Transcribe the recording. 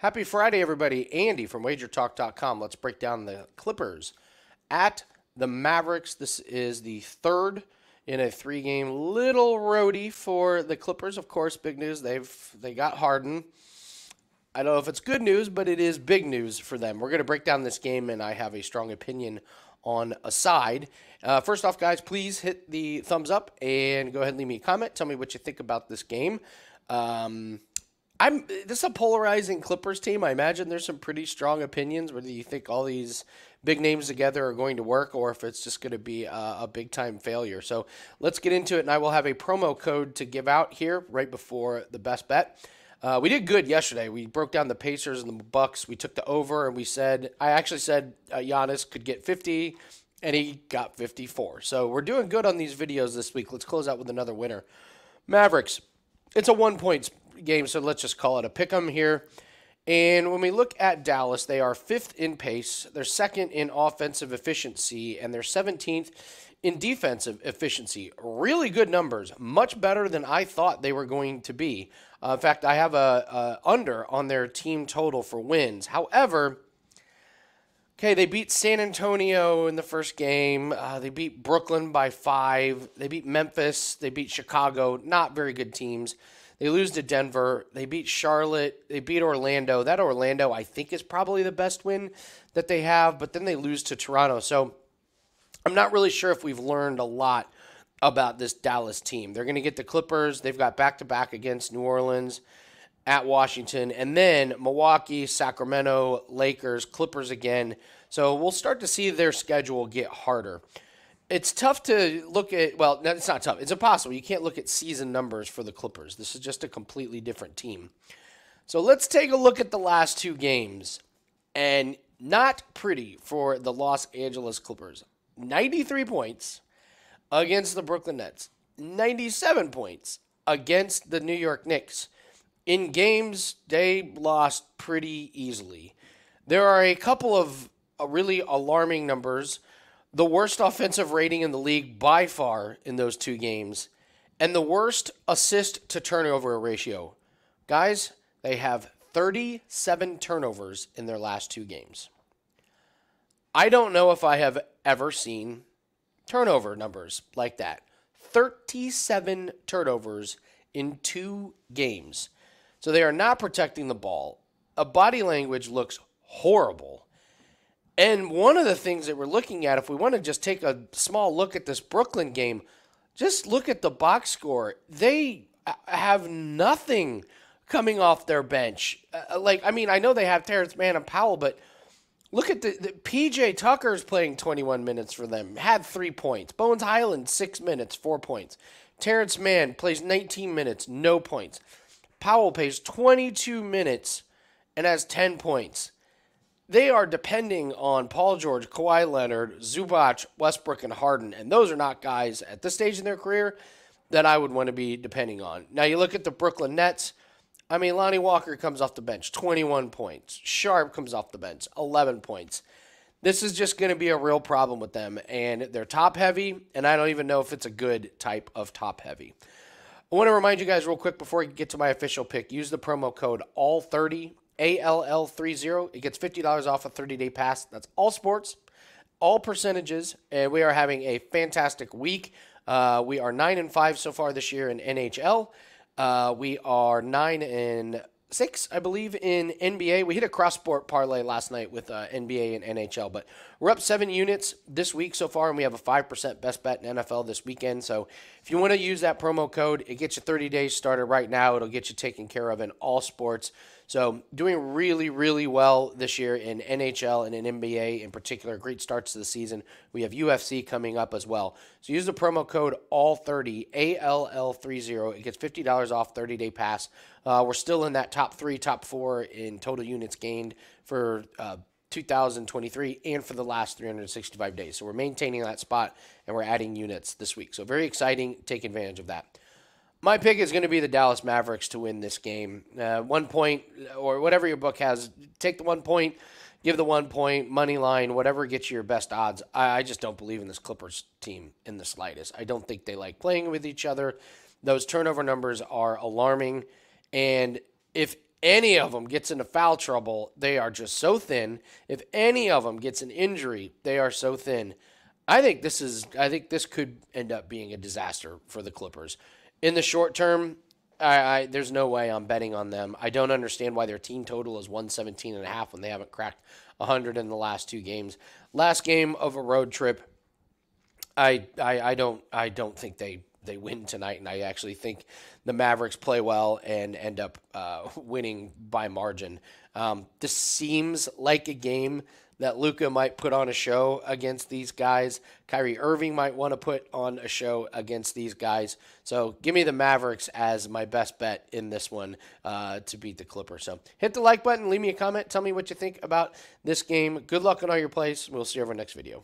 Happy Friday, everybody. Andy from wagertalk.com. Let's break down the Clippers at the Mavericks. This is the third in a three-game little roadie for the Clippers. Of course, big news. They got Harden. I don't know if it's good news, but it is big news for them. We're going to break down this game, and I have a strong opinion on a side. First off, guys, please hit the thumbs up and go ahead and leave me a comment. Tell me what you think about this game. This is a polarizing Clippers team. I imagine there's some pretty strong opinions whether you think all these big names together are going to work or if it's just going to be a big-time failure. So let's get into it, and I will have a promo code to give out here right before the best bet. We did good yesterday. We broke down the Pacers and the Bucks. We took the over, and I actually said Giannis could get 50, and he got 54. So we're doing good on these videos this week. Let's close out with another winner. Mavericks. It's a 1-point game, so let's just call it a pick 'em here. And when we look at Dallas, they are 5th in pace. They're 2nd in offensive efficiency, and they're 17th in defensive efficiency. Really good numbers, much better than I thought they were going to be. In fact, I have a under on their team total for wins. However, okay, they beat San Antonio in the first game. They beat Brooklyn by 5. They beat Memphis. They beat Chicago. Not very good teams. They lose to Denver. They beat Charlotte. They beat Orlando. That Orlando, I think, is probably the best win that they have. But then they lose to Toronto. So I'm not really sure if we've learned a lot about this Dallas team. They're going to get the Clippers. They've got back-to-back against New Orleans, at Washington, and then Milwaukee, Sacramento, Lakers, Clippers again. So we'll start to see their schedule get harder. It's tough to look at, well, no, it's not tough. It's impossible. You can't look at season numbers for the Clippers. This is just a completely different team. So let's take a look at the last two games. And not pretty for the Los Angeles Clippers. 93 points against the Brooklyn Nets. 97 points against the New York Knicks. In games, they lost pretty easily. There are a couple of really alarming numbers. The worst offensive rating in the league by far in those two games. And the worst assist-to-turnover ratio. Guys, they have 37 turnovers in their last two games. I don't know if I have ever seen turnover numbers like that. 37 turnovers in 2 games. So they are not protecting the ball. A body language looks horrible. And one of the things that we're looking at, if we want to just take a small look at this Brooklyn game, just look at the box score. They have nothing coming off their bench. I know they have Terrence Mann and Powell, but look at the P.J. Tucker's playing 21 minutes for them, had 3 points. Bones Highland, 6 minutes, 4 points. Terrence Mann plays 19 minutes, no points. Powell plays 22 minutes and has 10 points. They are depending on Paul George, Kawhi Leonard, Zubac, Westbrook, and Harden, and those are not guys at this stage in their career that I would want to be depending on. Now, you look at the Brooklyn Nets. I mean, Lonnie Walker comes off the bench, 21 points. Sharp comes off the bench, 11 points. This is just going to be a real problem with them, and they're top-heavy, and I don't even know if it's a good type of top-heavy. I want to remind you guys real quick before I get to my official pick, use the promo code ALL30, ALL30. It gets $50 off a 30-day pass. That's all sports, all percentages, and we are having a fantastic week. We are 9-5 so far this year in NHL. We are 9-6, I believe, in NBA. We hit a cross-sport parlay last night with NBA and NHL, but we're up 7 units this week so far, and we have a 5% best bet in NFL this weekend. So if you want to use that promo code, it gets you 30 days started right now. It'll get you taken care of in all sports. So doing really, really well this year in NHL and in NBA in particular. Great starts to the season. We have UFC coming up as well. So use the promo code ALL30, ALL30. It gets $50 off 30-day pass. We're still in that top 3, top 4 in total units gained for 2023 and for the last 365 days. So we're maintaining that spot, and we're adding units this week. So very exciting. Take advantage of that. My pick is going to be the Dallas Mavericks to win this game. 1 point, or whatever your book has, take the 1 point, give the 1 point, money line, whatever gets you your best odds. I just don't believe in this Clippers team in the slightest. I don't think they like playing with each other. Those turnover numbers are alarming. And if any of them gets into foul trouble, they are just so thin. If any of them gets an injury, they are so thin. I think this could end up being a disaster for the Clippers. In the short term, there's no way I'm betting on them. I don't understand why their team total is 117.5 when they haven't cracked 100 in the last 2 games. Last game of a road trip, I don't think they win tonight, and I actually think the Mavericks play well and end up winning by margin. This seems like a game that Luka might put on a show against these guys. Kyrie Irving might want to put on a show against these guys. So give me the Mavericks as my best bet in this one to beat the Clippers. So hit the like button, leave me a comment, tell me what you think about this game. Good luck on all your plays. We'll see you over next video.